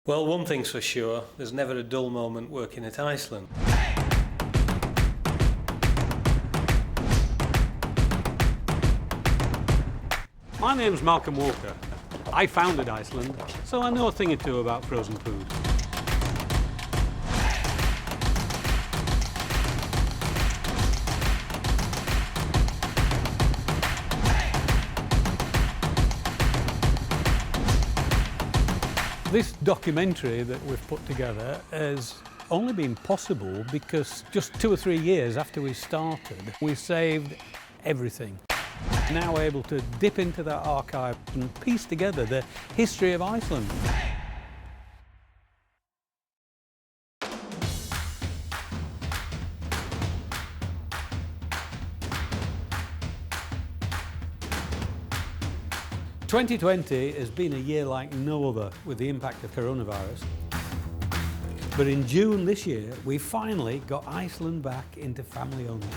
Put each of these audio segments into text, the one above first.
Well, one thing's for sure, there's never a dull moment working at Iceland. My name's Malcolm Walker. I founded Iceland, so I know a thing or two about frozen food. This documentary that we've put together has only been possible because just 2 or 3 years after we started, we saved everything. Now able to dip into that archive and piece together the history of Iceland. "2020 has been a year like no other with the impact of coronavirus. But in June this year, we finally got Iceland back into family ownership.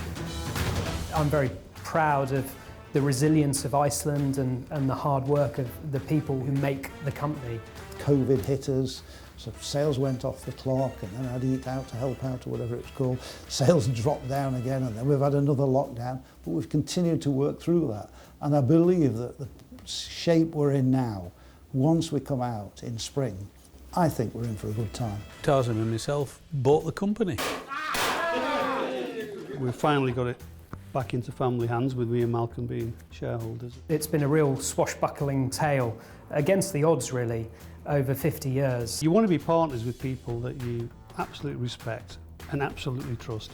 I'm very proud of the resilience of Iceland and the hard work of the people who make the company. COVID hit us, so sales went off the clock, and then I'd eat out to help out or whatever it's called. Sales dropped down again, and then we've had another lockdown, but we've continued to work through that. And I believe that the shape we're in now, once we come out in spring, I think we're in for a good time. Tarzan and myself bought the company. We've finally got it back into family hands, with me and Malcolm being shareholders. It's been a real swashbuckling tale, against the odds really, over 50 years. You want to be partners with people that you absolutely respect and absolutely trust.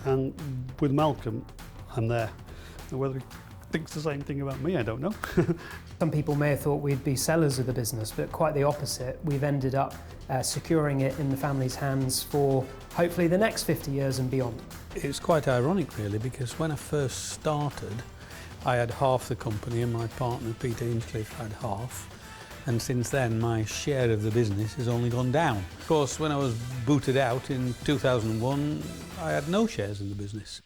And with Malcolm, I'm there. And whether he thinks the same thing about me, I don't know. Some people may have thought we'd be sellers of the business, but quite the opposite. We've ended up securing it in the family's hands for hopefully the next 50 years and beyond. It's quite ironic really, because when I first started, I had half the company and my partner Peter Hinchcliffe had half. And since then, my share of the business has only gone down. Of course, when I was booted out in 2001, I had no shares in the business.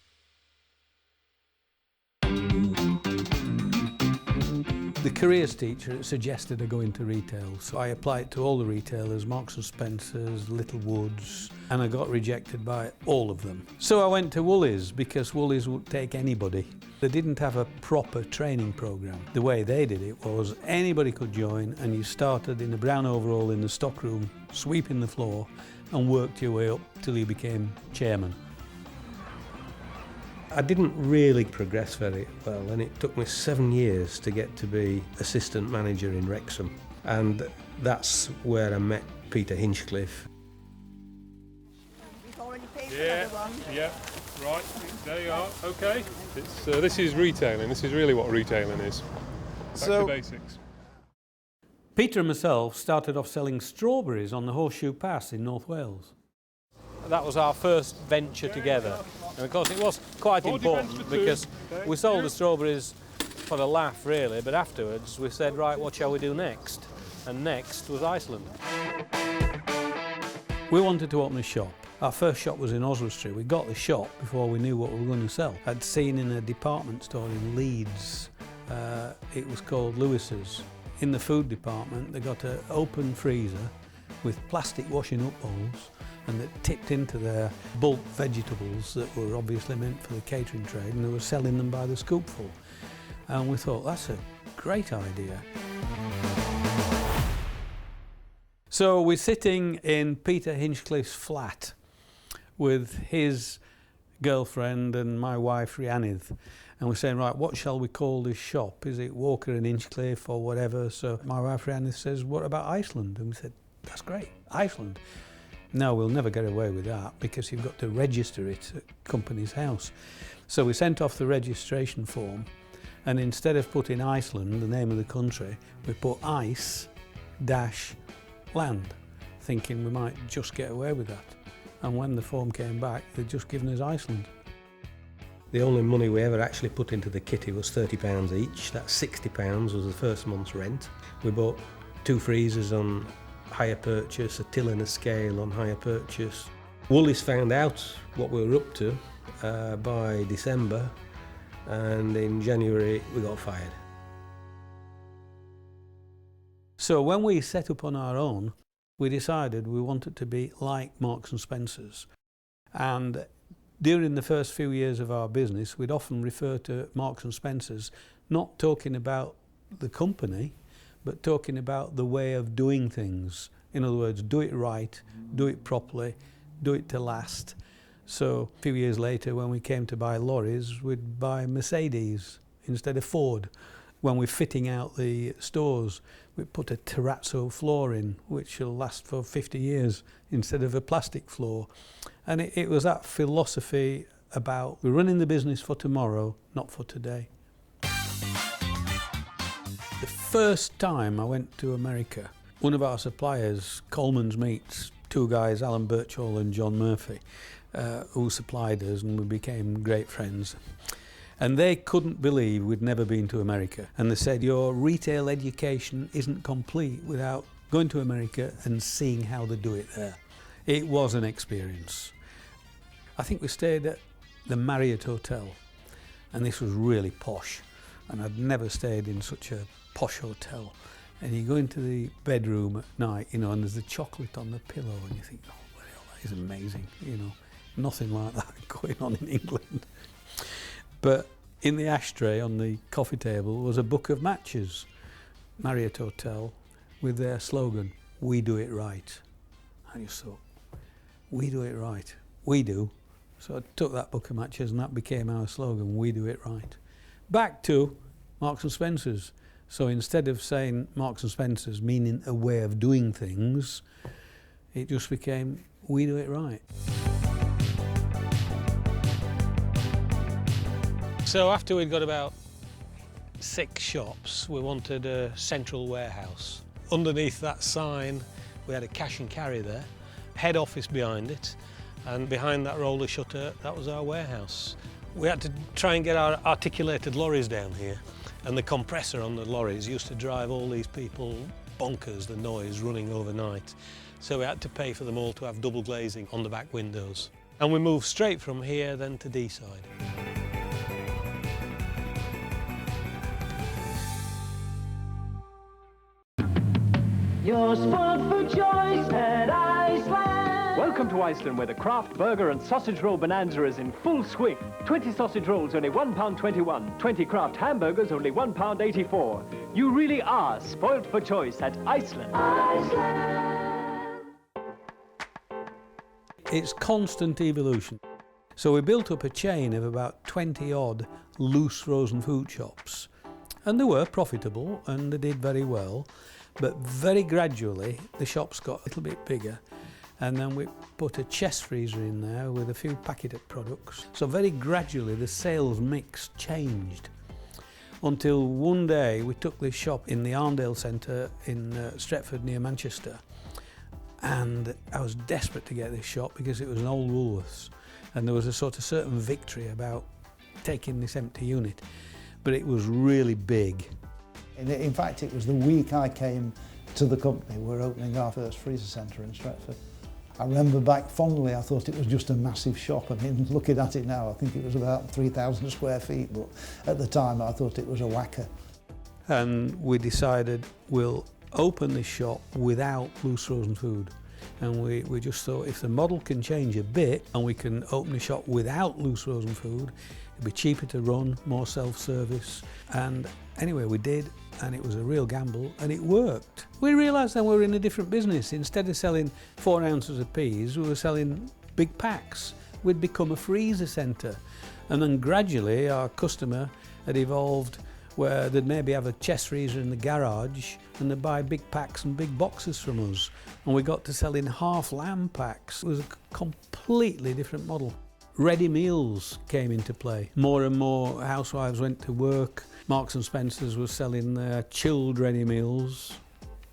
The careers teacher suggested I go into retail, so I applied to all the retailers, Marks and Spencer's, Littlewoods, and I got rejected by all of them. So I went to Woolies, because Woolies would take anybody. They didn't have a proper training programme. The way they did it was anybody could join, and you started in a brown overall in the stockroom, sweeping the floor, and worked your way up till you became chairman. I didn't really progress very well, and it took me 7 years to get to be assistant manager in Wrexham, and that's where I met Peter Hinchcliffe. Yeah, right, there you are, okay. This is retailing, this is really what retailing is. Back to basics. Peter and myself started off selling strawberries on the Horseshoe Pass in North Wales. That was our first venture together, and of course it was quite important because we sold the strawberries for a laugh really, but afterwards we said, right, what shall we do next? And next was Iceland. We wanted to open a shop. Our first shop was in Oswestry. We got the shop before we knew what we were going to sell. I'd seen in a department store in Leeds, it was called Lewis's. In the food department they got an open freezer with plastic washing up bowls, and that tipped into their bulk vegetables that were obviously meant for the catering trade, and they were selling them by the scoopful. And we thought, that's a great idea. So we're sitting in Peter Hinchcliffe's flat with his girlfriend and my wife Rhiannydd, and we're saying, right, what shall we call this shop? Is it Walker and Hinchcliffe or whatever? So my wife Rhiannydd says, what about Iceland? And we said, that's great, Iceland. No, we'll never get away with that because you've got to register it at company's house. So we sent off the registration form, and instead of putting Iceland, the name of the country, we put Ice-Land, thinking we might just get away with that. And when the form came back, they'd just given us Iceland. The only money we ever actually put into the kitty was £30 each. That's £60 was the first month's rent. We bought 2 freezers on hire purchase, a till and a scale on hire purchase. Woolies found out what we were up to by December, and in January we got fired. So when we set up on our own, we decided we wanted to be like Marks and Spencer's. And during the first few years of our business, we'd often refer to Marks and Spencer's, not talking about the company, but talking about the way of doing things. In other words, do it right, do it properly, do it to last. So a few years later, when we came to buy lorries, we'd buy Mercedes instead of Ford. When we're fitting out the stores, we put a terrazzo floor in, which will last for 50 years instead of a plastic floor. And it was that philosophy about we're running the business for tomorrow, not for today. The first time I went to America, one of our suppliers, Coleman's Meats, two guys, Alan Birchall and John Murphy, who supplied us, and we became great friends. And they couldn't believe we'd never been to America. And they said, your retail education isn't complete without going to America and seeing how they do it there. It was an experience. I think we stayed at the Marriott Hotel, and this was really posh. And I'd never stayed in such a posh hotel. And you go into the bedroom at night, you know, and there's the chocolate on the pillow, and you think, oh, well, that is amazing, you know. Nothing like that going on in England. But in the ashtray on the coffee table was a book of matches, Marriott Hotel, with their slogan, "We do it right." And you thought, we do it right, we do. So I took that book of matches and that became our slogan, we do it right. Back to Marks and Spencer's. So instead of saying Marks and Spencer's meaning a way of doing things, it just became, we do it right. So after we'd got about 6 shops, we wanted a central warehouse. Underneath that sign, we had a cash and carry there, head office behind it, and behind that roller shutter, that was our warehouse. We had to try and get our articulated lorries down here, and the compressor on the lorries used to drive all these people bonkers, the noise running overnight. So we had to pay for them all to have double glazing on the back windows. And we moved straight from here then to D-side. You're spoiled for choice at Iceland. Welcome to Iceland, where the craft burger and sausage roll bonanza is in full swing. 20 sausage rolls, only £1.21. 20 craft hamburgers, only £1.84. You really are spoiled for choice at Iceland. Iceland. It's constant evolution. So we built up a chain of about 20-odd loose frozen food shops. And they were profitable and they did very well. But very gradually, the shops got a little bit bigger, and then we put a chest freezer in there with a few packeted products. So very gradually, the sales mix changed, until one day we took this shop in the Arndale Centre in Stretford near Manchester, and I was desperate to get this shop because it was an old Woolworths, and there was a sort of certain victory about taking this empty unit, but it was really big. In fact, it was the week I came to the company, we were opening our first freezer centre in Stretford. I remember back fondly, I thought it was just a massive shop. I mean, looking at it now, I think it was about 3,000 square feet, but at the time I thought it was a whacker. And we decided we'll open this shop without loose frozen food. And we just thought if the model can change a bit and we can open the shop without loose frozen food, it'd be cheaper to run, more self-service. And anyway, we did, and it was a real gamble, and it worked. We realised then we were in a different business. Instead of selling 4 ounces of peas, we were selling big packs. We'd become a freezer centre. And then gradually our customer had evolved where they'd maybe have a chest freezer in the garage and they'd buy big packs and big boxes from us. And we got to selling half lamb packs. It was a completely different model. Ready meals came into play. More and more housewives went to work. Marks and Spencer's was selling their chilled ready meals.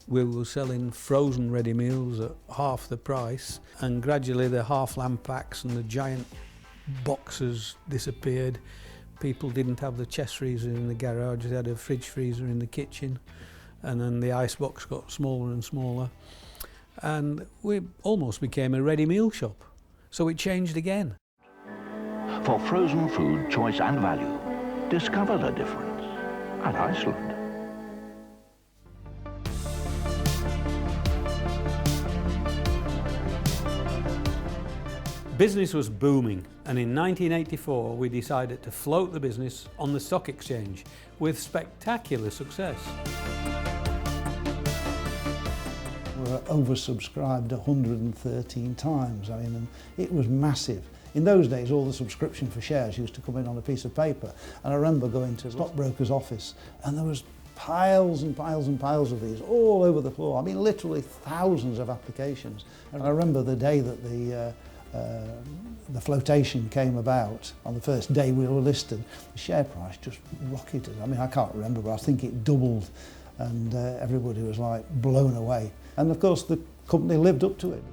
We were selling frozen ready meals at half the price. And gradually the half lamb packs and the giant boxes disappeared. People didn't have the chest freezer in the garage, they had a fridge freezer in the kitchen. And then the ice box got smaller and smaller. And we almost became a ready meal shop. So it changed again. For frozen food, choice and value, discover the difference at Iceland. Business was booming, and in 1984 we decided to float the business on the stock exchange with spectacular success. We were oversubscribed 113 times. I mean, and it was massive. In those days, all the subscription for shares used to come in on a piece of paper. And I remember going to a stockbroker's office, and there was piles and piles and piles of these all over the floor. I mean, literally thousands of applications. And I remember the day that the flotation came about, on the first day we were listed, the share price just rocketed. I mean, I can't remember, but I think it doubled, and everybody was like blown away. And of course, the company lived up to it.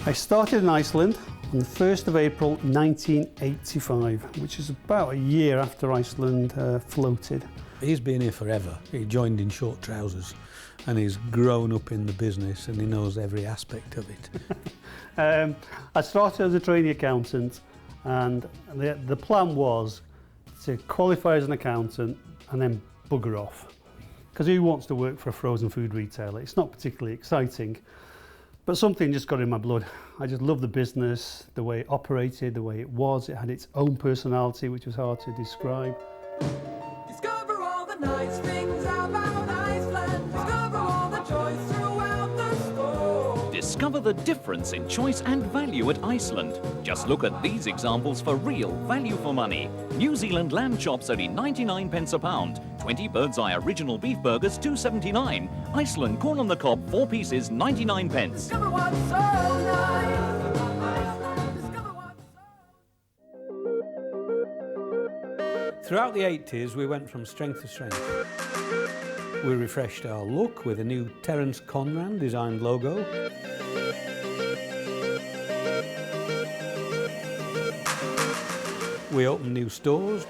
I started in Iceland on the 1st of April 1985, which is about a year after Iceland floated. He's been here forever. He joined in short trousers and he's grown up in the business and he knows every aspect of it. I started as a trainee accountant, and the plan was to qualify as an accountant and then bugger off. Because who wants to work for a frozen food retailer? It's not particularly exciting, but something just got in my blood. I just loved the business, the way it operated, the way it was. It had its own personality, which was hard to describe. Discover all the nice things about Iceland. Discover all the choice throughout the store. Discover the difference in choice and value at Iceland. Just look at these examples for real value for money. New Zealand lamb chops only 99 pence a pound. 20 Bird's Eye original beef burgers 2.79. Iceland corn on the cob 4 pieces 99 pence. Discover what's so nice. Discover what's so... Throughout the 80s we went from strength to strength. We refreshed our look with a new Terence Conran designed logo. We opened new stores.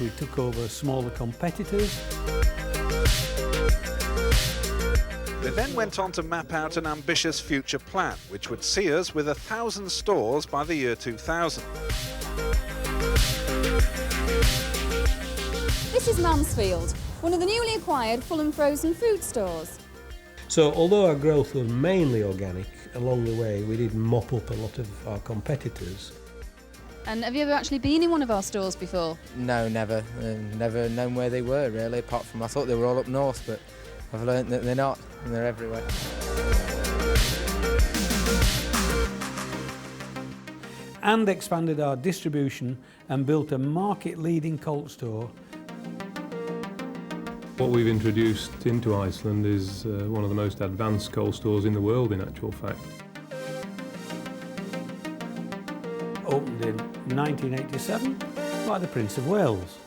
We took over smaller competitors. They then went on to map out an ambitious future plan, which would see us with 1,000 stores by the year 2000. This is Mansfield, one of the newly acquired Fulham frozen food stores. So although our growth was mainly organic, along the way we did mop up a lot of our competitors. And have you ever actually been in one of our stores before? No, never. Never known where they were really, apart from I thought they were all up north, but I've learnt that they're not, and they're everywhere. And expanded our distribution and built a market-leading cold store. What we've introduced into Iceland is one of the most advanced cold stores in the world, in actual fact. Opened in 1987 by the Prince of Wales.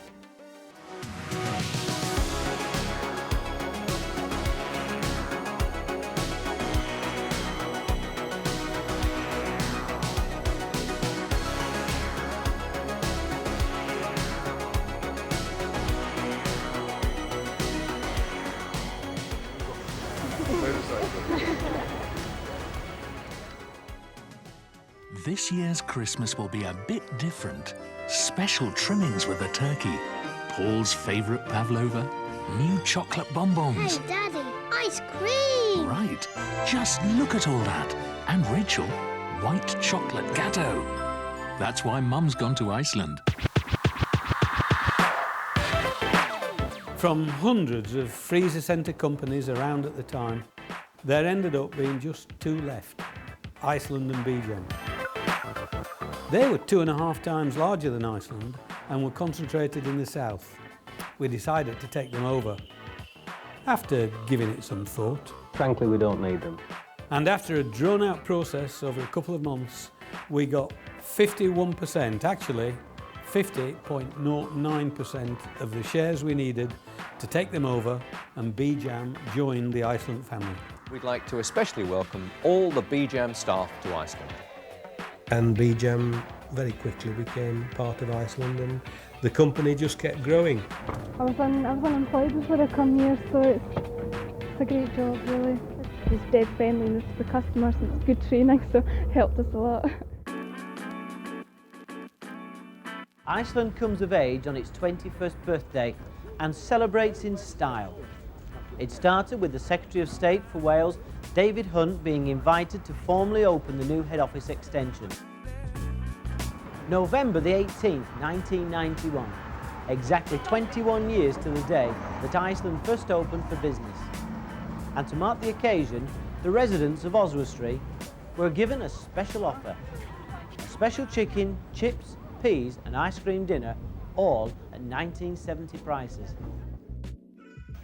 This year's Christmas will be a bit different. Special trimmings with the turkey, Paul's favourite pavlova, new chocolate bonbons. Hey, Daddy, ice cream! Right, just look at all that. And Rachel, white chocolate gatto. That's why Mum's gone to Iceland. From hundreds of freezer centre companies around at the time, there ended up being just 2 left, Iceland and BJam. They were 2.5 times larger than Iceland and were concentrated in the south. We decided to take them over. After giving it some thought. Frankly, we don't need them. And after a drawn-out process over a couple of months, we got 51%, actually 50.09% of the shares we needed to take them over, and BJam joined the Iceland family. We'd like to especially welcome all the BJam staff to Iceland. And BJam very quickly became part of Iceland, and the company just kept growing. I was unemployed before I come here, so it's a great job really. It's dead friendly for customers and it's good training, so it helped us a lot. Iceland comes of age on its 21st birthday and celebrates in style. It started with the Secretary of State for Wales, David Hunt, being invited to formally open the new head office extension. November the 18th, 1991, exactly 21 years to the day that Iceland first opened for business. And to mark the occasion, the residents of Oswestry were given a special offer. A special chicken, chips, peas and ice cream dinner, all at 1970 prices.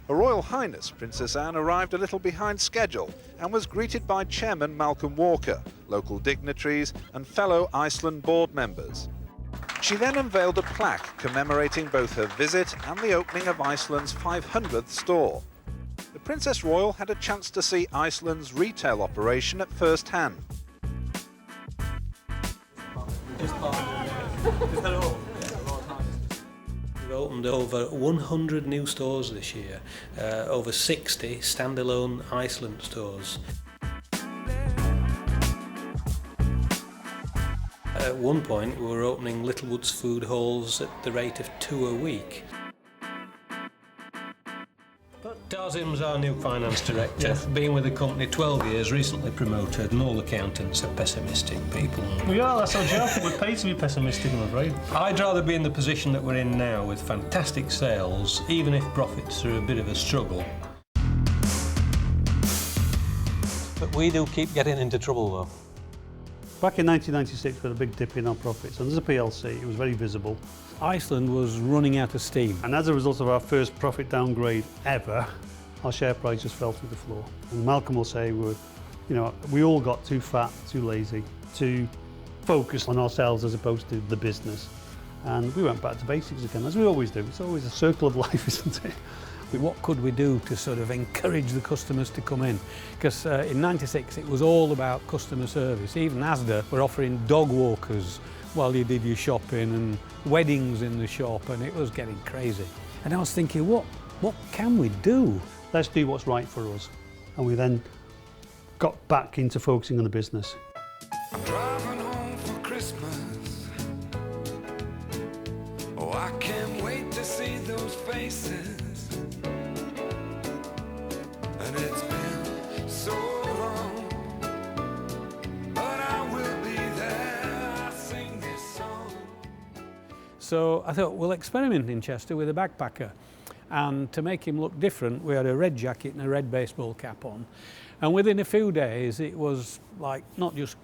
Her Royal Highness Princess Anne arrived a little behind schedule and was greeted by Chairman Malcolm Walker, local dignitaries and fellow Iceland board members. She then unveiled a plaque commemorating both her visit and the opening of Iceland's 500th store. The Princess Royal had a chance to see Iceland's retail operation at first hand. We've opened over 100 new stores this year, over 60 standalone Iceland stores. At one point we were opening Littlewoods food halls at the rate of 2 a week. Darzim's our new finance director. Yes. Been with the company 12 years, recently promoted, and all accountants are pessimistic people. We are, that's our job. We're paid to be pessimistic, I'm afraid. I'd rather be in the position that we're in now with fantastic sales, even if profits are a bit of a struggle. But we do keep getting into trouble though. Back in 1996 we had a big dip in our profits, and as a PLC it was very visible. Iceland was running out of steam. And as a result of our first profit downgrade ever, our share price just fell through the floor. And Malcolm will say we all got too fat, too lazy, too focused on ourselves as opposed to the business. And we went back to basics again, as we always do. It's always a circle of life, isn't it? What could we do to sort of encourage the customers to come in? Because in '96 it was all about customer service. Even Asda were offering dog walkers while you did your shopping and weddings in the shop, and it was getting crazy. And I was thinking, what can we do? Let's do what's right for us. And we then got back into focusing on the business. I'm driving home for Christmas. Oh, I can't wait to see those faces. And it's been so long, but I will be there. I sing this song. So I thought, we'll experiment in Chester with a backpacker. And to make him look different, we had a red jacket and a red baseball cap on. And within a few days, it was like not just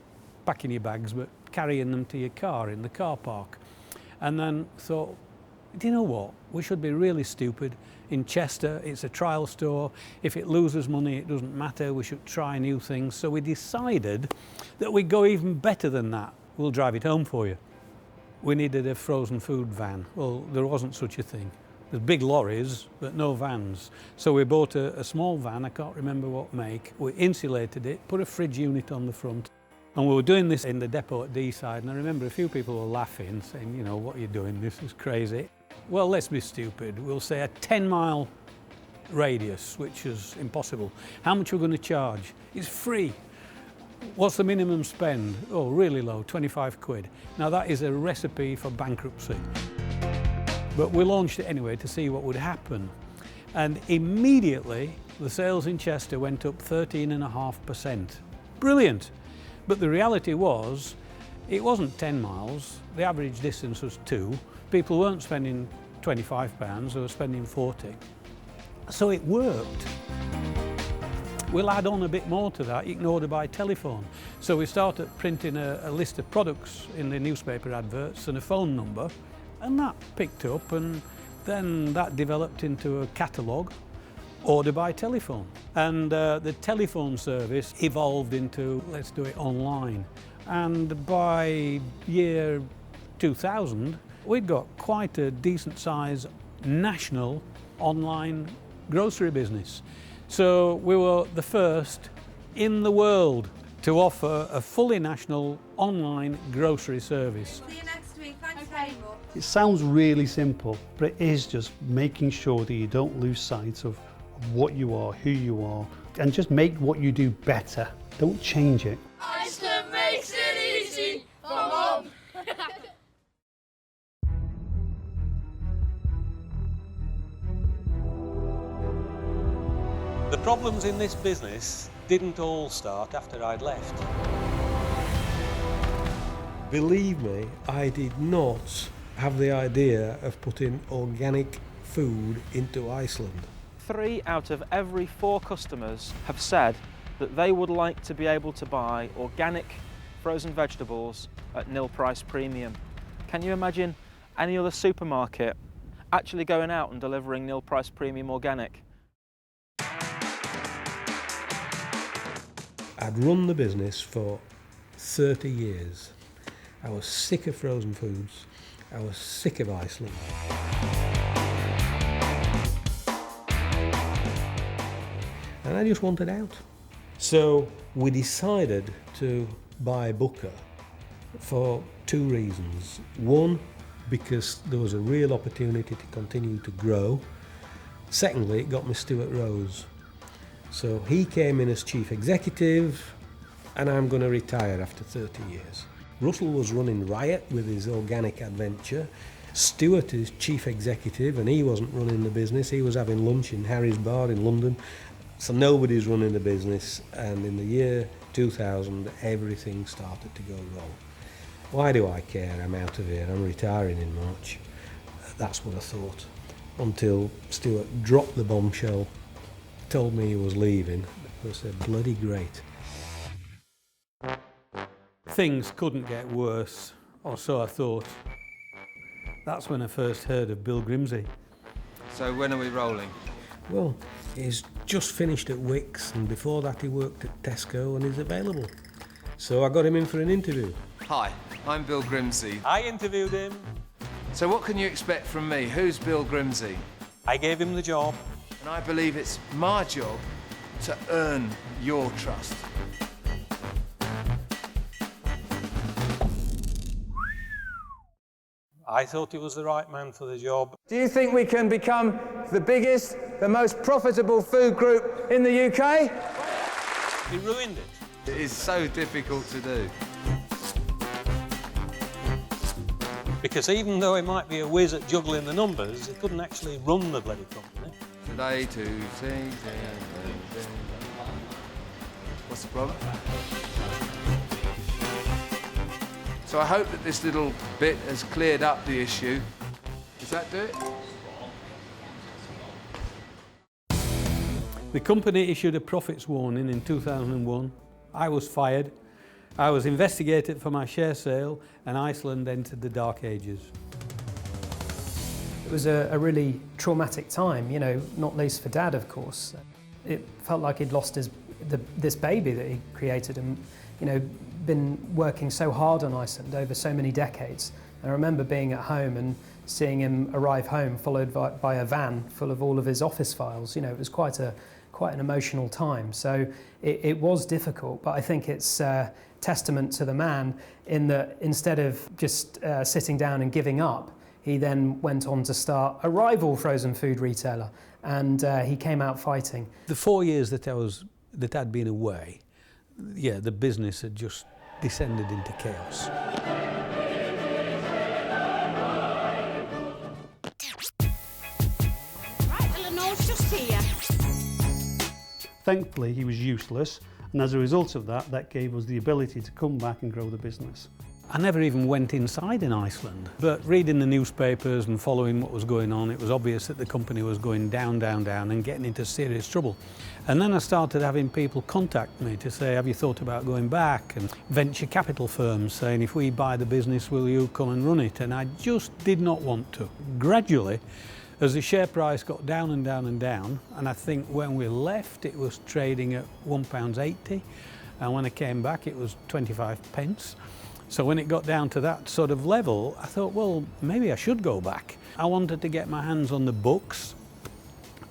packing your bags, but carrying them to your car in the car park. And then thought, do you know what? We should be really stupid. In Chester, it's a trial store. If it loses money, it doesn't matter. We should try new things. So we decided that we'd go even better than that. We'll drive it home for you. We needed a frozen food van. Well, there wasn't such a thing. There's big lorries, but no vans. So we bought a small van, I can't remember what make. We insulated it, put a fridge unit on the front. And we were doing this in the depot at D-side, and I remember a few people were laughing, saying, you know, what are you doing? This is crazy. Well, let's be stupid. We'll say a 10-mile radius, which is impossible. How much are we going to charge? It's free. What's the minimum spend? Oh, really low, 25 quid. Now that is a recipe for bankruptcy. But we launched it anyway to see what would happen. And immediately, the sales in Chester went up 13.5%. Brilliant. But the reality was, it wasn't 10 miles. The average distance was 2. People weren't spending £25, they were spending 40. So it worked. We'll add on a bit more to that. You can order by telephone. So we started printing a list of products in the newspaper adverts and a phone number. And that picked up, and then that developed into a catalogue, order by telephone. And the telephone service evolved into, let's do it online. And by year 2000, we'd got quite a decent size national online grocery business. So we were the first in the world to offer a fully national online grocery service. See you next week. Thanks very much. It sounds really simple, but it is just making sure that you don't lose sight of what you are, who you are, and just make what you do better. Don't change it. Iceland makes it easy for Mum. problems in this business didn't all start after I'd left. Believe me, I did not have the idea of putting organic food into Iceland. 3 out of every 4 customers have said that they would like to be able to buy organic frozen vegetables at nil price premium. Can you imagine any other supermarket actually going out and delivering nil price premium organic? I'd run the business for 30 years. I was sick of frozen foods. I was sick of Iceland. And I just wanted out. So we decided to buy Booker for 2 reasons. One, because there was a real opportunity to continue to grow. Secondly, it got me Stuart Rose. So he came in as chief executive, and I'm going to retire after 30 years. Russell was running riot with his organic adventure. Stuart is chief executive, and he wasn't running the business. He was having lunch in Harry's Bar in London. So nobody's running the business, and in the year 2000, everything started to go wrong. Why do I care? I'm out of here. I'm retiring in March. That's what I thought. Until Stuart dropped the bombshell, told me he was leaving. I said, bloody great. Things couldn't get worse, or so I thought. That's when I first heard of Bill Grimsey. So when are we rolling? Well, he's just finished at Wickes, and before that he worked at Tesco, and he's available. So I got him in for an interview. Hi, I'm Bill Grimsey. I interviewed him. So what can you expect from me? Who's Bill Grimsey? I gave him the job. And I believe it's my job to earn your trust. I thought he was the right man for the job. Do you think we can become the biggest, the most profitable food group in the UK? He ruined it. It is so difficult to do. Because even though he might be a whiz at juggling the numbers, he couldn't actually run the bloody company. Today to sing. What's the problem? So I hope that this little bit has cleared up the issue. Does that do it? The company issued a profits warning in 2001. I was fired. I was investigated for my share sale, and Iceland entered the dark ages. It was a really traumatic time, you know, not least for Dad, of course. It felt like he'd lost this baby that he created and, you know, been working so hard on Iceland over so many decades. And I remember being at home and seeing him arrive home followed by a van full of all of his office files. You know, it was quite an emotional time. So it was difficult, but I think it's testament to the man in that instead of just sitting down and giving up, he then went on to start a rival frozen food retailer, and he came out fighting. The 4 years that I'd been away, yeah, the business had just descended into chaos. Right, Eleanor's just here. Thankfully, he was useless, and as a result of that, that gave us the ability to come back and grow the business. I never even went inside in Iceland, but reading the newspapers and following what was going on, it was obvious that the company was going down, down, down and getting into serious trouble. And then I started having people contact me to say, have you thought about going back? And venture capital firms saying, if we buy the business, will you come and run it? And I just did not want to. Gradually, as the share price got down and down and down, and I think when we left, it was trading at £1.80, and when I came back, it was 25 pence. So when it got down to that sort of level, I thought, well, maybe I should go back. I wanted to get my hands on the books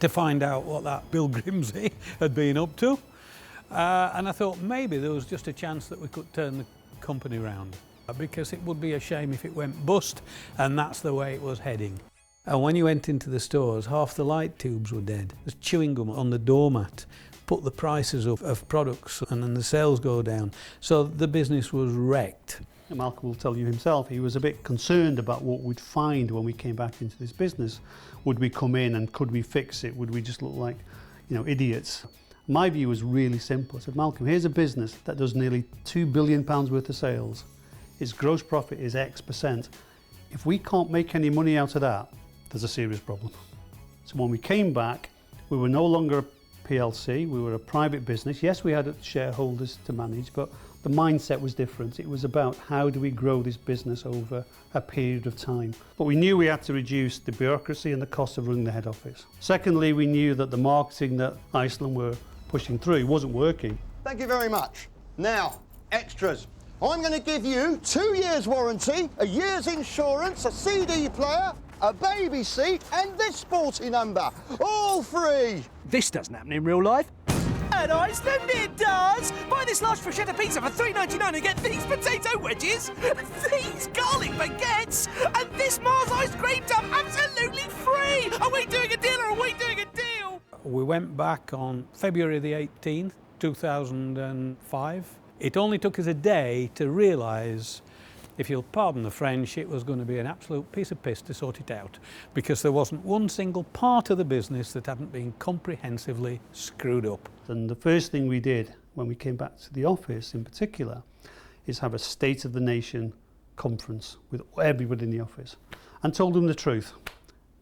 to find out what that Bill Grimsey had been up to. And I thought maybe there was just a chance that we could turn the company round, because it would be a shame if it went bust, and that's the way it was heading. And when you went into the stores, half the light tubes were dead. There's chewing gum on the doormat. Put the prices of products and then the sales go down. So the business was wrecked. And Malcolm will tell you himself, he was a bit concerned about what we'd find when we came back into this business. Would we come in and could we fix it? Would we just look like, you know, idiots? My view was really simple. I said, Malcolm, here's a business that does nearly £2 billion worth of sales. Its gross profit is X%. If we can't make any money out of that, there's a serious problem. So when we came back, we were no longer a PLC, we were a private business. Yes, we had shareholders to manage, but the mindset was different. It was about how do we grow this business over a period of time. But we knew we had to reduce the bureaucracy and the cost of running the head office. Secondly, we knew that the marketing that Iceland were pushing through wasn't working. Thank you very much. Now, extras. I'm going to give you 2 years warranty, a year's insurance, a CD player, a baby seat and this sporty number. All free. This doesn't happen in real life. At Iceland it does! Buy this large bruschetta pizza for $3.99 and get these potato wedges, these garlic baguettes, and this Mars ice cream tub absolutely free! Are we doing a deal or are we doing a deal? We went back on February the 18th, 2005. It only took us a day to realise, if you'll pardon the French, it was going to be an absolute piece of piss to sort it out, because there wasn't one single part of the business that hadn't been comprehensively screwed up. And the first thing we did when we came back to the office in particular is have a State of the Nation conference with everybody in the office and told them the truth.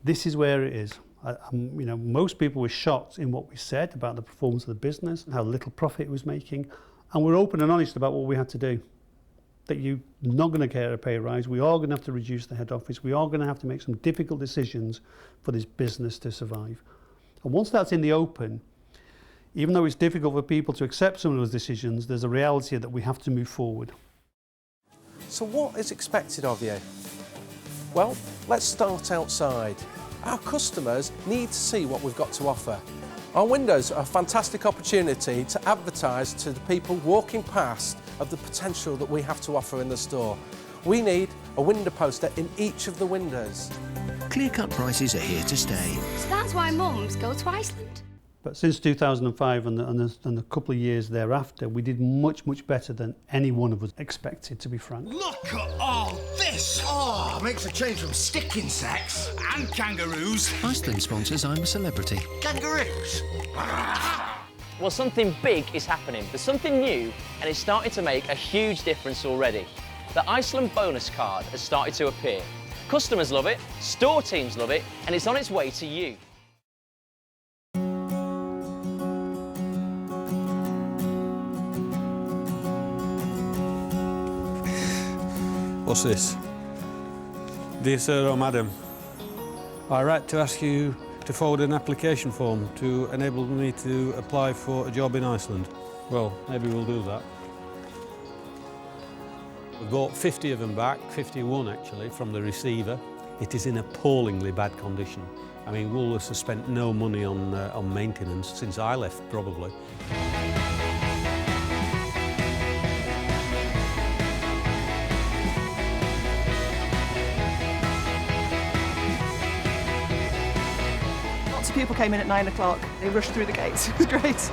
This is where it is. You know, most people were shocked in what we said about the performance of the business and how little profit it was making, and we're open and honest about what we had to do. That you're not going to get a pay rise, we are going to have to reduce the head office, we are going to have to make some difficult decisions for this business to survive. And once that's in the open, even though it's difficult for people to accept some of those decisions, there's a reality that we have to move forward. So what is expected of you? Well, let's start outside. Our customers need to see what we've got to offer. Our windows are a fantastic opportunity to advertise to the people walking past of the potential that we have to offer in the store. We need a window poster in each of the windows. Clear-cut prices are here to stay. So that's why mums go to Iceland. But since 2005 and the couple of years thereafter, we did much, much better than any one of us expected, to be frank. Look at all this! Oh, makes a change from stick insects. And kangaroos. Iceland sponsors I'm a Celebrity. Kangaroos. Well, something big is happening. There's something new, and it's starting to make a huge difference already. The Iceland bonus card has started to appear. Customers love it, store teams love it, and it's on its way to you. What's this? Dear Sir or Madam, I write to ask you to forward an application form to enable me to apply for a job in Iceland. Well, maybe we'll do that. We bought 50 of them back, 51 actually, from the receiver. It is in appallingly bad condition. I mean, Woolworths has spent no money on maintenance since I left, probably. People came in at 9 o'clock. They rushed through the gates. It was great.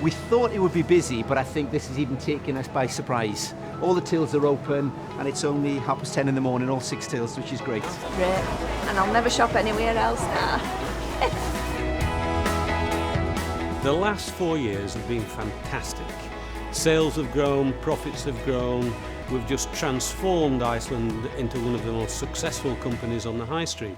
We thought it would be busy, but I think this has even taken us by surprise. All the tills are open, and it's only 10:30 in the morning, all 6 tills, which is great. Great. And I'll never shop anywhere else now. The last 4 years have been fantastic. Sales have grown, profits have grown. We've just transformed Iceland into one of the most successful companies on the high street.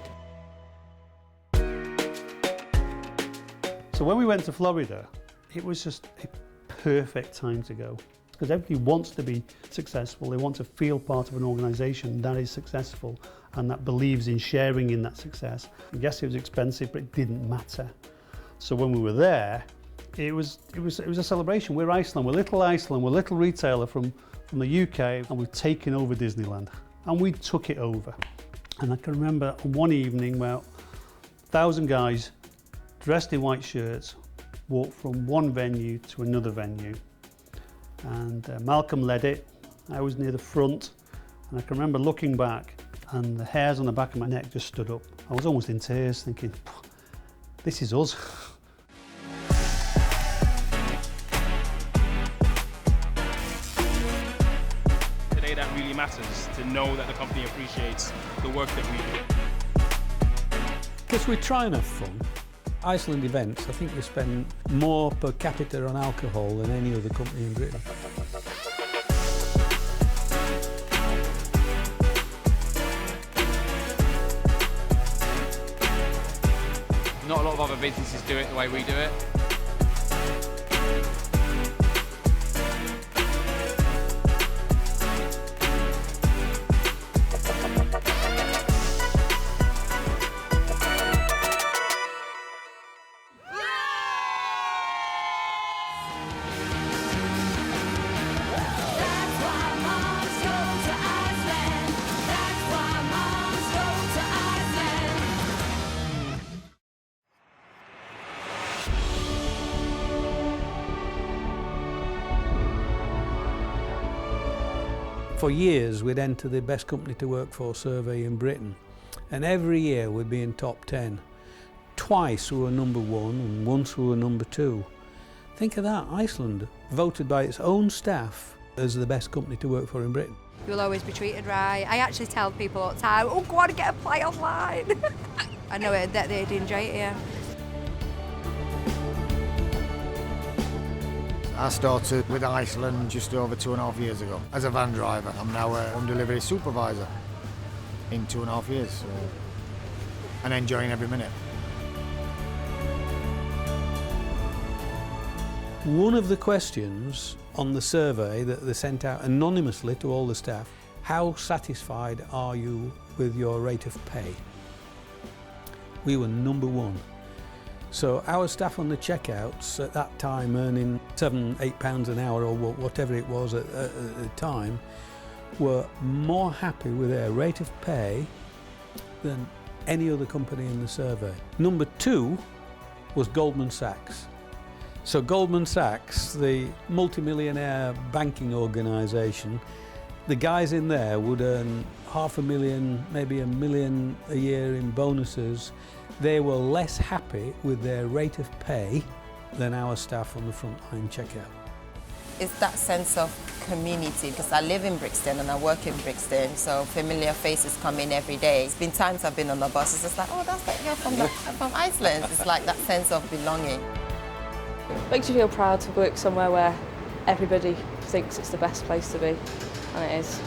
So when we went to Florida, it was just a perfect time to go. Because everybody wants to be successful, they want to feel part of an organisation that is successful and that believes in sharing in that success. And yes, it was expensive, but it didn't matter. So when we were there, it was a celebration. We're Iceland, we're a little retailer from the UK, and we've taken over Disneyland. And we took it over. And I can remember one evening about 1,000 guys dressed in white shirts, walked from one venue to another venue. And Malcolm led it, I was near the front, and I can remember looking back and the hairs on the back of my neck just stood up. I was almost in tears thinking, this is us. Today that really matters, to know that the company appreciates the work that we do. Because we try and have fun. Iceland events, I think we spend more per capita on alcohol than any other company in Britain. Not a lot of other businesses do it the way we do it. For years we'd enter the best company to work for survey in Britain, and every year we'd be in top 10. Twice we were number 1 and once we were number 2. Think of that, Iceland, voted by its own staff as the best company to work for in Britain. You'll always be treated right. I actually tell people all the time, oh, go on and get a play online. I know that they'd enjoy it here. I started with Iceland just over 2.5 years ago as a van driver. I'm now a home delivery supervisor in 2.5 years, so, and enjoying every minute. One of the questions on the survey that they sent out anonymously to all the staff, how satisfied are you with your rate of pay? We were number 1. So our staff on the checkouts at that time earning £7-8 an hour or whatever it was at the time were more happy with their rate of pay than any other company in the survey. Number 2 was Goldman Sachs. So Goldman Sachs, the multimillionaire banking organisation, the guys in there would earn $500,000, maybe $1 million a year in bonuses. They were less happy with their rate of pay than our staff on the frontline checkout. It's that sense of community, because I live in Brixton and I work in Brixton, so familiar faces come in every day. It's been times I've been on the bus, it's just like, oh, that's that girl from Iceland. It's like that sense of belonging. Makes you feel proud to work somewhere where everybody thinks it's the best place to be, and it is.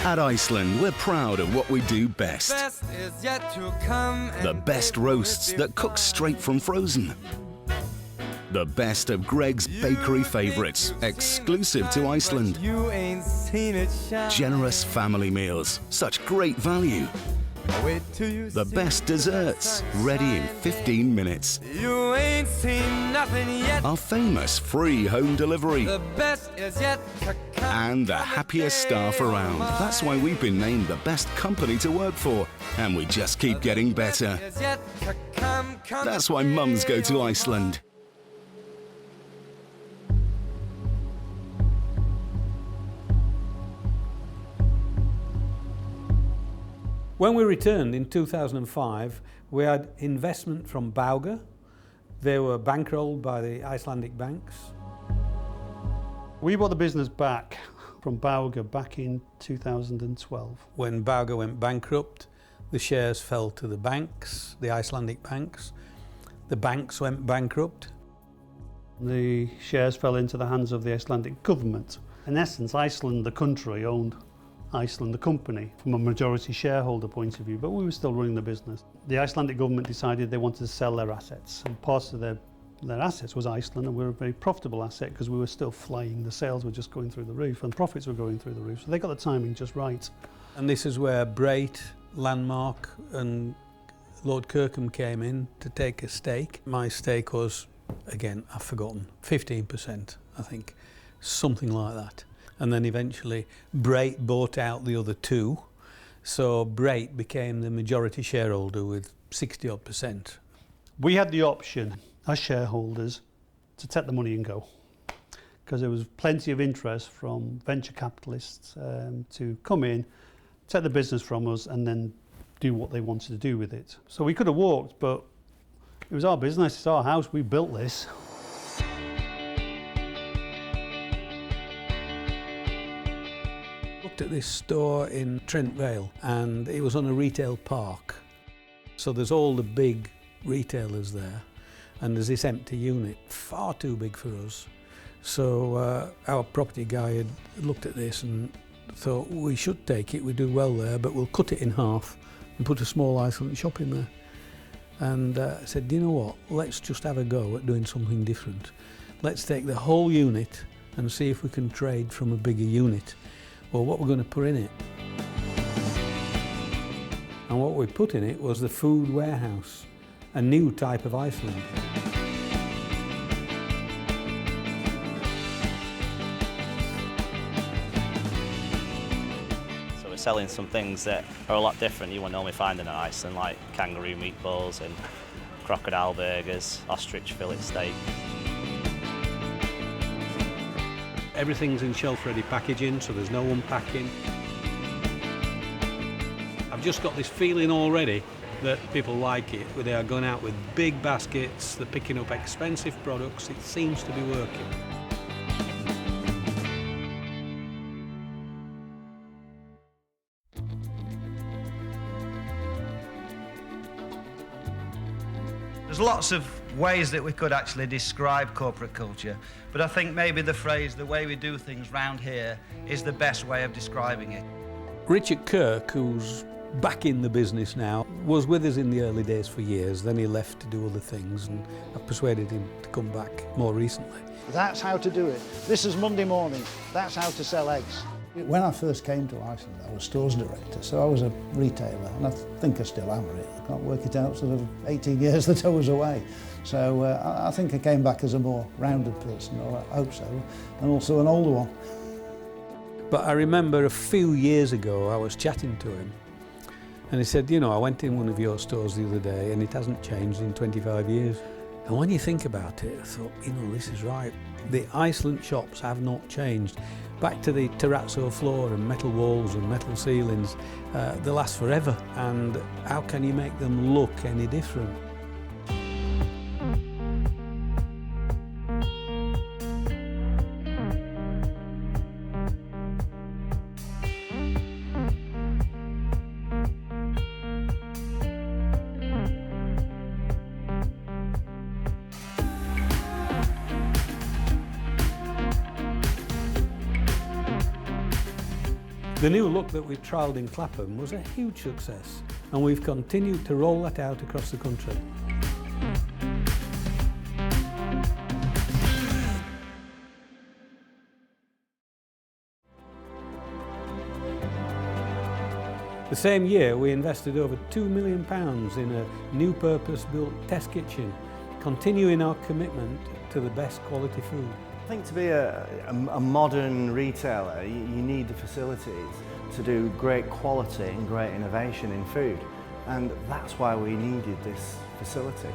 At Iceland, we're proud of what we do best. The best roasts that cook straight from frozen. The best of Greg's bakery favourites, exclusive to Iceland. Generous family meals, such great value. The best desserts, ready in 15 minutes. You ain't seen nothing yet. Our famous free home delivery. The best is yet to come. And the happiest staff around. That's why we've been named the best company to work for. And we just keep getting better. That's why mums go to Iceland. When we returned in 2005, we had investment from Bauga. They were bankrolled by the Icelandic banks. We bought the business back from Bauga back in 2012. When Bauga went bankrupt, the shares fell to the banks, the Icelandic banks. The banks went bankrupt. The shares fell into the hands of the Icelandic government. In essence, Iceland, the country, owned Iceland, the company, from a majority shareholder point of view, but we were still running the business. The Icelandic government decided they wanted to sell their assets, and part of their assets was Iceland, and we were a very profitable asset because we were still flying. The sales were just going through the roof and profits were going through the roof, so they got the timing just right. And this is where Brait, Landmark and Lord Kirkham came in to take a stake. My stake was, again, I've forgotten, 15%, I think, something like that. And then eventually Brait bought out the other 2, so Brait became the majority shareholder with 60-odd%. We had the option as shareholders to take the money and go, because there was plenty of interest from venture capitalists to come in, take the business from us and then do what they wanted to do with it. So we could have walked, but it was our business, it's our house, we built this. Looked at this store in Trent Vale and it was on a retail park. So there's all the big retailers there, and there's this empty unit, far too big for us. So our property guy had looked at this and thought, we should take it, we do well there, but we'll cut it in half and put a small Iceland shop in there. And I said, do you know what, let's just have a go at doing something different. Let's take the whole unit and see if we can trade from a bigger unit. Well, what we're going to put in it. And what we put in it was the food warehouse, a new type of Iceland. So we're selling some things that are a lot different you won't normally find in Iceland, like kangaroo meatballs and crocodile burgers, ostrich fillet steak. Everything's in shelf-ready packaging, so there's no unpacking. I've just got this feeling already that people like it, where they are going out with big baskets, they're picking up expensive products, it seems to be working. There's lots of ways that we could actually describe corporate culture, but I think maybe the phrase, the way we do things round here, is the best way of describing it. Richard Kirk, who's back in the business now, was with us in the early days for years, then he left to do other things, and I persuaded him to come back more recently. That's how to do it. This is Monday morning. That's how to sell eggs. When I first came to Iceland, I was stores director, so I was a retailer, and I think I still am. I can't work it out, sort of 18 years that I was away. So I think I came back as a more rounded person, or I hope so, and also an older one. But I remember a few years ago, I was chatting to him, and he said, you know, I went in one of your stores the other day, and it hasn't changed in 25 years. And when you think about it, I thought, you know, this is right. The Iceland shops have not changed. Back to the terrazzo floor and metal walls and metal ceilings, they last forever. And how can you make them look any different? The new look that we trialled in Clapham was a huge success, and we've continued to roll that out across the country. The same year, we invested over £2 million in a new purpose-built test kitchen, continuing our commitment to the best quality food. I think to be a modern retailer, you need the facilities to do great quality and great innovation in food. And that's why we needed this facility.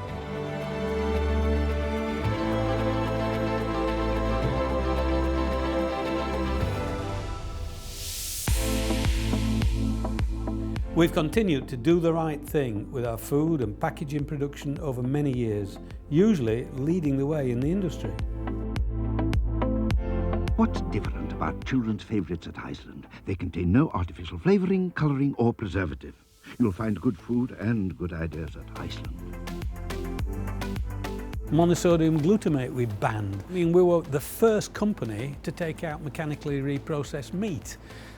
We've continued to do the right thing with our food and packaging production over many years, usually leading the way in the industry. What's different about children's favourites at Iceland? They contain no artificial flavouring, colouring or preservative. You'll find good food and good ideas at Iceland. Monosodium glutamate we banned. I mean, we were the first company to take out mechanically reprocessed meat.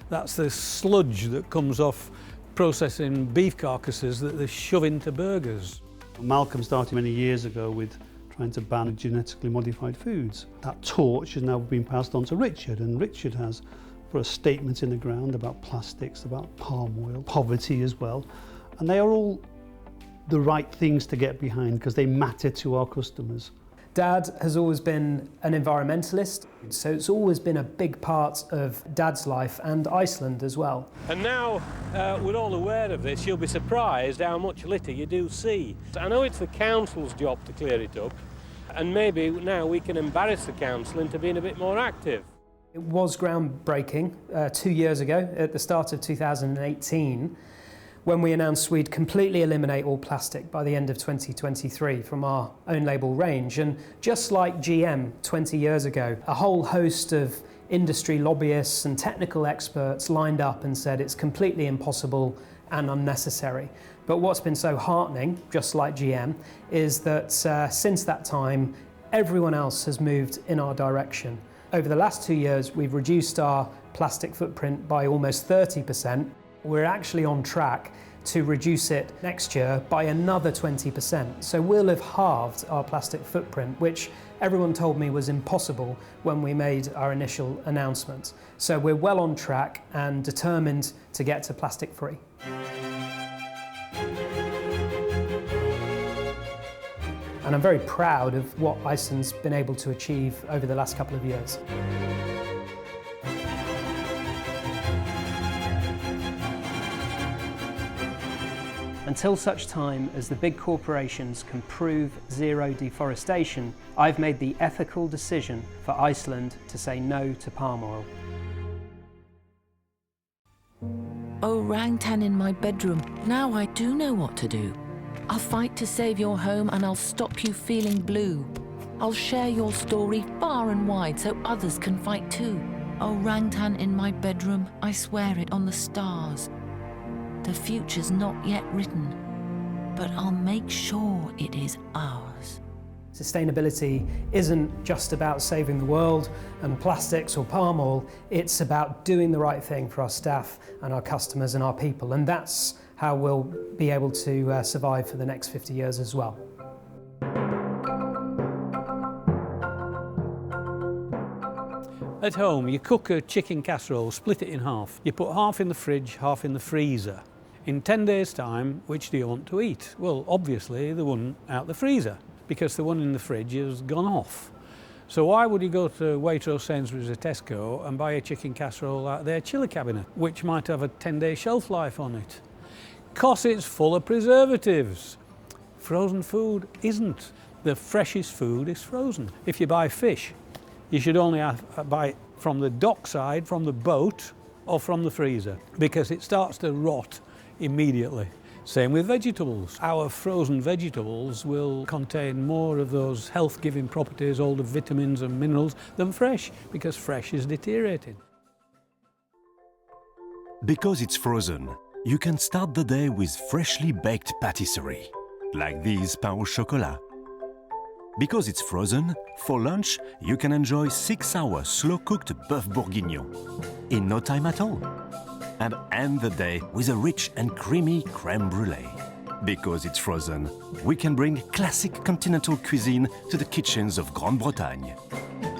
That's the sludge that comes off processing beef carcasses that they shove into burgers. Malcolm started many years ago with trying to ban genetically modified foods. That torch has now been passed on to Richard, and Richard has put a statement in the ground about plastics, about palm oil, poverty as well, and they are all the right things to get behind because they matter to our customers. Dad has always been an environmentalist, so it's always been a big part of Dad's life and Iceland as well. And now we're all aware of this, you'll be surprised how much litter you do see. I know it's the council's job to clear it up, and maybe now we can embarrass the council into being a bit more active. It was groundbreaking 2 years ago, at the start of 2018, when we announced we'd completely eliminate all plastic by the end of 2023 from our own label range. And just like GM 20 years ago, a whole host of industry lobbyists and technical experts lined up and said it's completely impossible and unnecessary. But what's been so heartening, just like GM, is that since that time, everyone else has moved in our direction. Over the last 2 years, we've reduced our plastic footprint by almost 30%. We're actually on track to reduce it next year by another 20%. So we'll have halved our plastic footprint, which everyone told me was impossible when we made our initial announcement. So we're well on track and determined to get to plastic free. And I'm very proud of what Iceland's been able to achieve over the last couple of years. Until such time as the big corporations can prove zero deforestation, I've made the ethical decision for Iceland to say no to palm oil. Orangutan in my bedroom. Now I do know what to do. I'll fight to save your home and I'll stop you feeling blue. I'll share your story far and wide so others can fight too. Orangutan in my bedroom, I swear it on the stars. The future's not yet written, but I'll make sure it is ours. Sustainability isn't just about saving the world and plastics or palm oil, it's about doing the right thing for our staff and our customers and our people, and that's how we'll be able to survive for the next 50 years as well. At home, you cook a chicken casserole, split it in half. You put half in the fridge, half in the freezer. In 10 days' time, which do you want to eat? Well, obviously the one out the freezer, because the one in the fridge has gone off. So why would you go to Waitrose, Sainsbury's or Tesco and buy a chicken casserole out of their chilli cabinet, which might have a 10-day shelf life on it? 'Cause it's full of preservatives. Frozen food isn't. The freshest food is frozen. If you buy fish, you should only buy it from the dockside, from the boat, or from the freezer, because it starts to rot immediately. Same with vegetables. Our frozen vegetables will contain more of those health-giving properties, all the vitamins and minerals, than fresh, because fresh is deteriorating. Because it's frozen, you can start the day with freshly baked patisserie, like these pain au chocolat. Because it's frozen, for lunch you can enjoy 6-hour slow-cooked bœuf bourguignon in no time at all. And end the day with a rich and creamy crème brûlée. Because it's frozen, we can bring classic continental cuisine to the kitchens of Grande-Bretagne.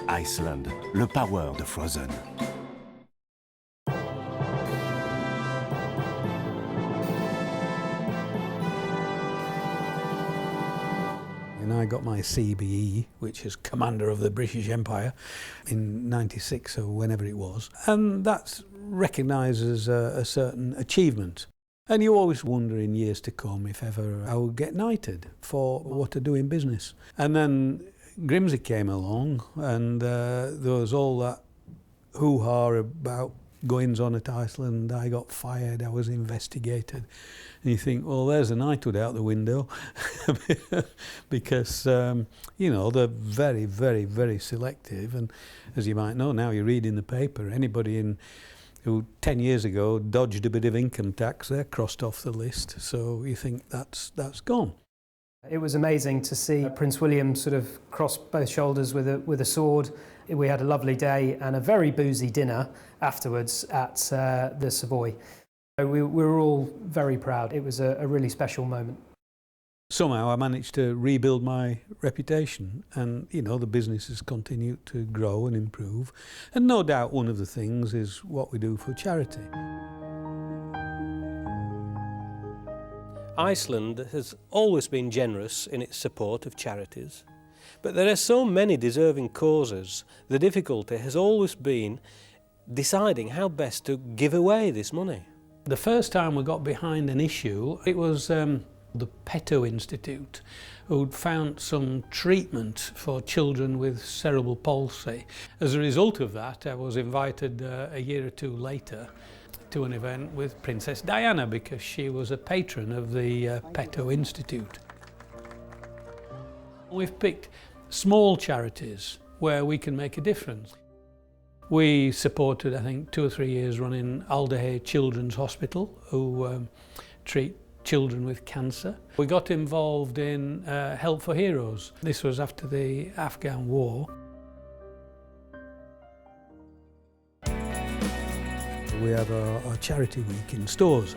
Iceland, le power de frozen. And I got my CBE, which is Commander of the British Empire, in '96 or whenever it was. And that's recognised as a certain achievement. And you always wonder in years to come if ever I would get knighted for what I do in business. And then Grimsby came along and there was all that hoo-ha about goings on at Iceland. I got fired, I was investigated. And you think, well, there's a knighthood out the window because, you know, they're very, very, very selective. And as you might know, now you read in the paper, anybody who 10 years ago dodged a bit of income tax, they're crossed off the list. So you think that's gone. It was amazing to see Prince William sort of cross both shoulders with a sword. We had a lovely day and a very boozy dinner afterwards at the Savoy. We were all very proud. It was a really special moment. Somehow I managed to rebuild my reputation, and you know, the business has continued to grow and improve, and no doubt one of the things is what we do for charity. Iceland has always been generous in its support of charities, but there are so many deserving causes. The difficulty has always been deciding how best to give away this money. The first time we got behind an issue, it was the Peto Institute, who'd found some treatment for children with cerebral palsy. As a result of that, I was invited a year or two later to an event with Princess Diana because she was a patron of the Peto Institute. We've picked small charities where we can make a difference. We supported, I think, 2 or 3 years running Alderhay Children's Hospital, who treat children with cancer. We got involved in Help for Heroes. This was after the Afghan war. We have our charity week in stores.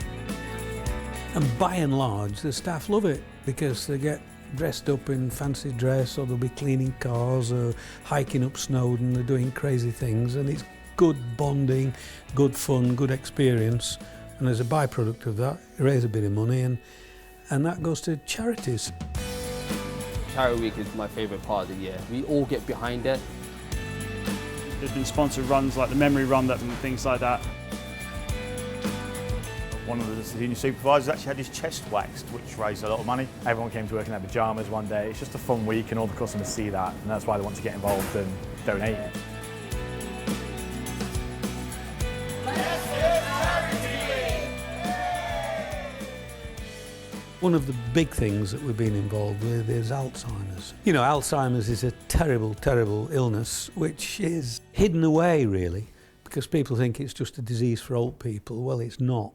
And by and large, the staff love it because they get dressed up in fancy dress, or they'll be cleaning cars or hiking up Snowdon, they're doing crazy things, and it's good bonding, good fun, good experience. And as a byproduct of that, you raise a bit of money and that goes to charities. Charity Week is my favourite part of the year. We all get behind it. There's been sponsored runs like the memory run and things like that. One of the senior supervisors actually had his chest waxed, which raised a lot of money. Everyone came to work in their pyjamas one day. It's just a fun week and all the customers see that, and that's why they want to get involved and donate. One of the big things that we've been involved with is Alzheimer's. You know, Alzheimer's is a terrible, terrible illness which is hidden away really, because people think it's just a disease for old people. Well, it's not.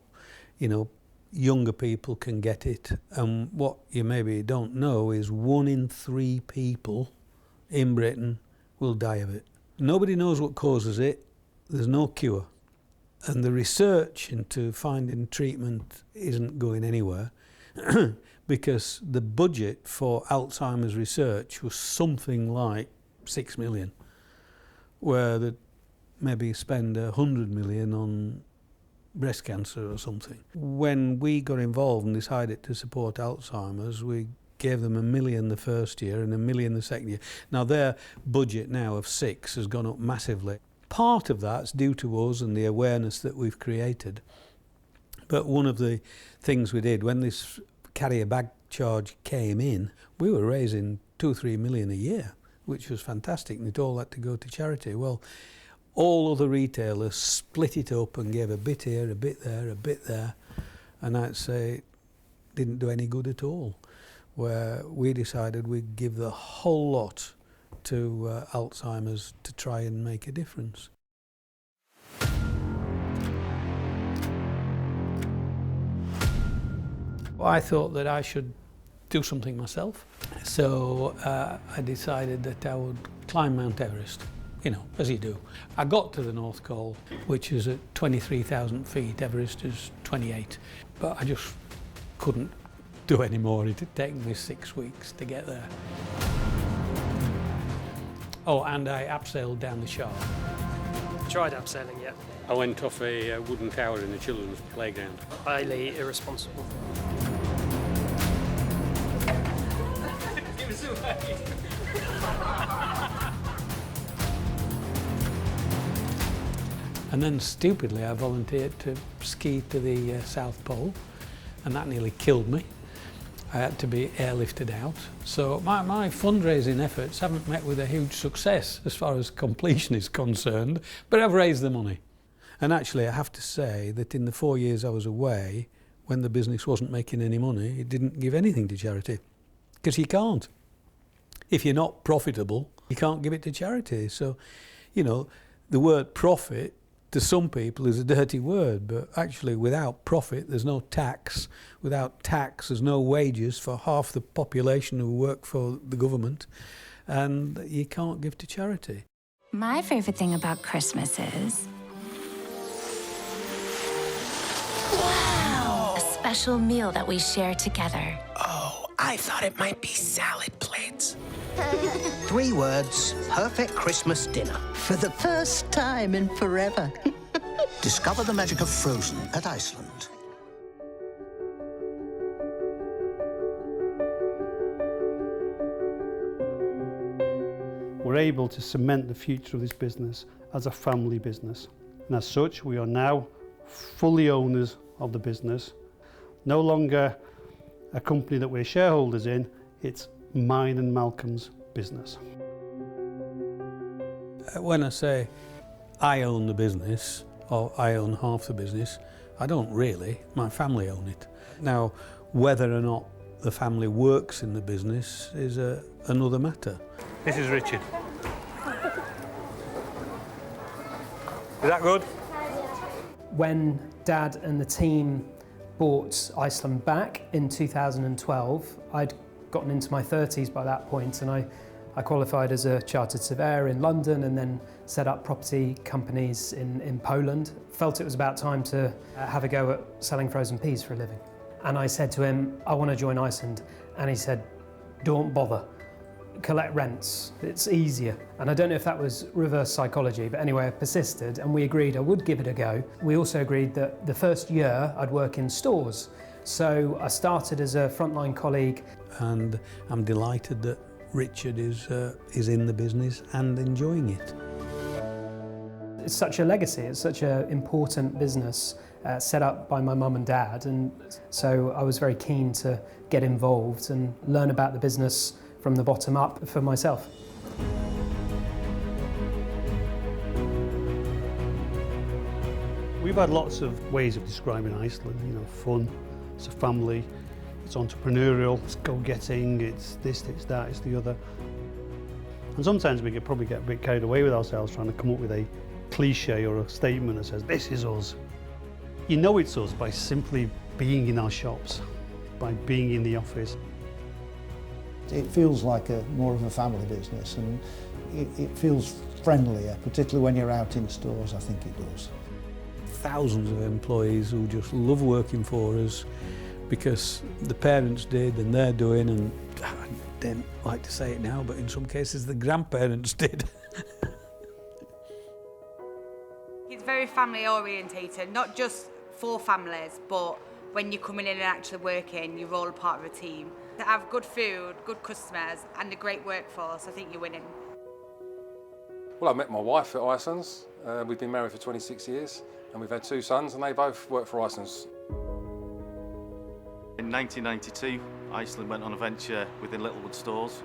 You know, younger people can get it, and what you maybe don't know is 1 in 3 people in Britain will die of it. Nobody knows what causes it. There's no cure. And the research into finding treatment isn't going anywhere because the budget for Alzheimer's research was something like 6 million, where they'd maybe spend 100 million on breast cancer or something. When we got involved and decided to support Alzheimer's, we gave them $1 million the first year and $1 million the second year. Now their budget now of 6 has gone up massively. Part of that's due to us and the awareness that we've created. But one of the things we did when this carrier bag charge came in, we were raising 2 or 3 million a year, which was fantastic, and it all had to go to charity. Well, all other retailers split it up and gave a bit here, a bit there, a bit there, and I'd say didn't do any good at all. Where we decided we'd give the whole lot to Alzheimer's to try and make a difference. I thought that I should do something myself, so I decided that I would climb Mount Everest. You know, as you do. I got to the North Col, which is at 23,000 feet, Everest is 28, but I just couldn't do any more. It had taken me 6 weeks to get there. Oh, and I abseiled down the Shard. Tried abseiling yet? I went off a wooden tower in the children's playground. Highly irresponsible. Give us away. And then stupidly I volunteered to ski to the South Pole, and that nearly killed me. I had to be airlifted out. So my fundraising efforts haven't met with a huge success as far as completion is concerned, but I've raised the money. And actually I have to say that in the 4 years I was away, when the business wasn't making any money, it didn't give anything to charity. Because you can't. If you're not profitable, you can't give it to charity. So, you know, the word profit to some people is a dirty word, but actually without profit there's no tax. Without tax there's no wages for half the population who work for the government, and you can't give to charity. My favourite thing about Christmas is... wow! A special meal that we share together. Oh, I thought it might be salad plates. 3 words, perfect Christmas dinner. For the first time in forever. Discover the magic of Frozen at Iceland. We're able to cement the future of this business as a family business. And as such, we are now fully owners of the business. No longer a company that we're shareholders in, it's mine and Malcolm's business. When I say I own the business, or I own half the business, I don't really, my family own it. Now, whether or not the family works in the business is another matter. This is Richard. that good? When Dad and the team bought Iceland back in 2012, I'd gotten into my 30s by that point, and I qualified as a chartered surveyor in London and then set up property companies in Poland. Felt it was about time to have a go at selling frozen peas for a living. And I said to him, I want to join Iceland. And he said, don't bother. Collect rents, it's easier. And I don't know if that was reverse psychology, but anyway, I persisted and we agreed I would give it a go. We also agreed that the first year I'd work in stores. So I started as a frontline colleague. And I'm delighted that Richard is in the business and enjoying it. It's such a legacy, it's such an important business set up by my mum and dad, and so I was very keen to get involved and learn about the business from the bottom up for myself. We've had lots of ways of describing Iceland, you know, fun, it's a family, it's entrepreneurial, it's go-getting, it's this, it's that, it's the other. And sometimes we probably get a bit carried away with ourselves trying to come up with a cliche or a statement that says, this is us. You know it's us by simply being in our shops, by being in the office. It feels like more of a family business, and it feels friendlier, particularly when you're out in stores, I think it does. Thousands of employees who just love working for us because the parents did and they're doing, and I don't like to say it now, but in some cases the grandparents did. It's very family orientated, not just for families, but when you're coming in and actually working, you're all a part of a team. To have good food, good customers and a great workforce, I think you're winning. Well, I met my wife at Iceland's. We've been married for 26 years and we've had 2 sons and they both work for Iceland's. In 1992, Iceland went on a venture within Littlewood stores,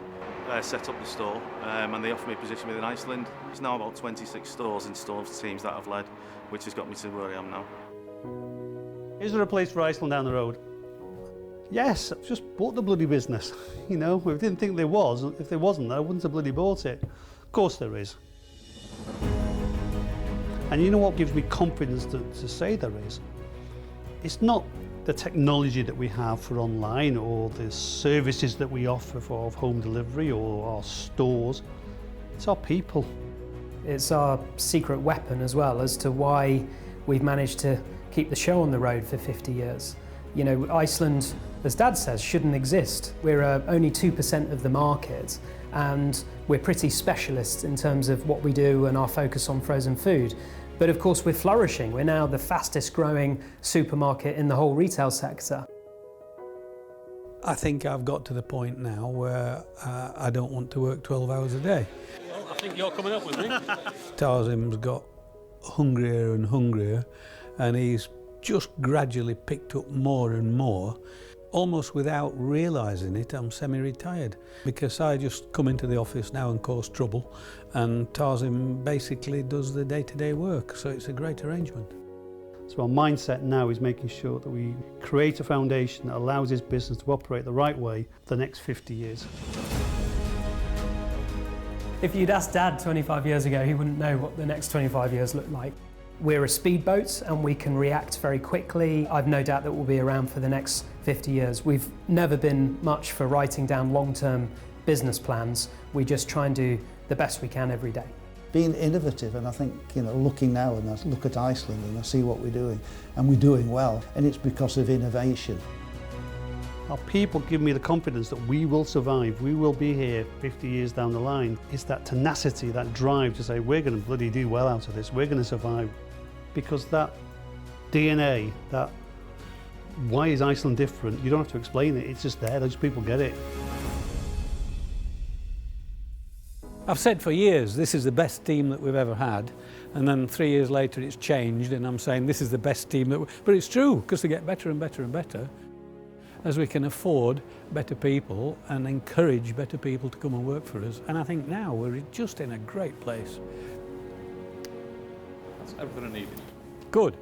set up the store, and they offered me a position within Iceland. It's now about 26 stores in stores teams that I've led, which has got me to where I am now. Is there a place for Iceland down the road? Yes, I've just bought the bloody business. You know, if I didn't think there was, if there wasn't, I wouldn't have bloody bought it. Of course there is. And you know what gives me confidence to say there is? It's not the technology that we have for online or the services that we offer for home delivery or our stores. It's our people. It's our secret weapon as well as to why we've managed to keep the show on the road for 50 years. You know, Iceland, as Dad says, shouldn't exist. We're only 2% of the market, and we're pretty specialists in terms of what we do and our focus on frozen food. But of course we're flourishing. We're now the fastest growing supermarket in the whole retail sector. I think I've got to the point now where I don't want to work 12 hours a day. I think you're coming up with me. Tarzim's got hungrier and hungrier, and he's just gradually picked up more and more. Almost without realising it, I'm semi-retired because I just come into the office now and cause trouble, and Tarzim basically does the day-to-day work, so it's a great arrangement. So our mindset now is making sure that we create a foundation that allows his business to operate the right way for the next 50 years. If you'd asked Dad 25 years ago, he wouldn't know what the next 25 years look like. We're a speedboat and we can react very quickly. I've no doubt that we'll be around for the next 50 years. We've never been much for writing down long-term business plans. We just try and do the best we can every day. Being innovative, and I think, you know, looking now and I look at Iceland and I see what we're doing, and we're doing well, and it's because of innovation. Our people give me the confidence that we will survive, we will be here 50 years down the line. It's that tenacity, that drive to say, we're going to bloody do well out of this, we're going to survive. Because that DNA, that why is Iceland different, you don't have to explain it, it's just there, those people get it. I've said for years this is the best team that we've ever had, and then 3 years later it's changed and I'm saying this is the best team but it's true, because they get better and better and better as we can afford better people and encourage better people to come and work for us, and I think now we're just in a great place. That's everything I needed. Good.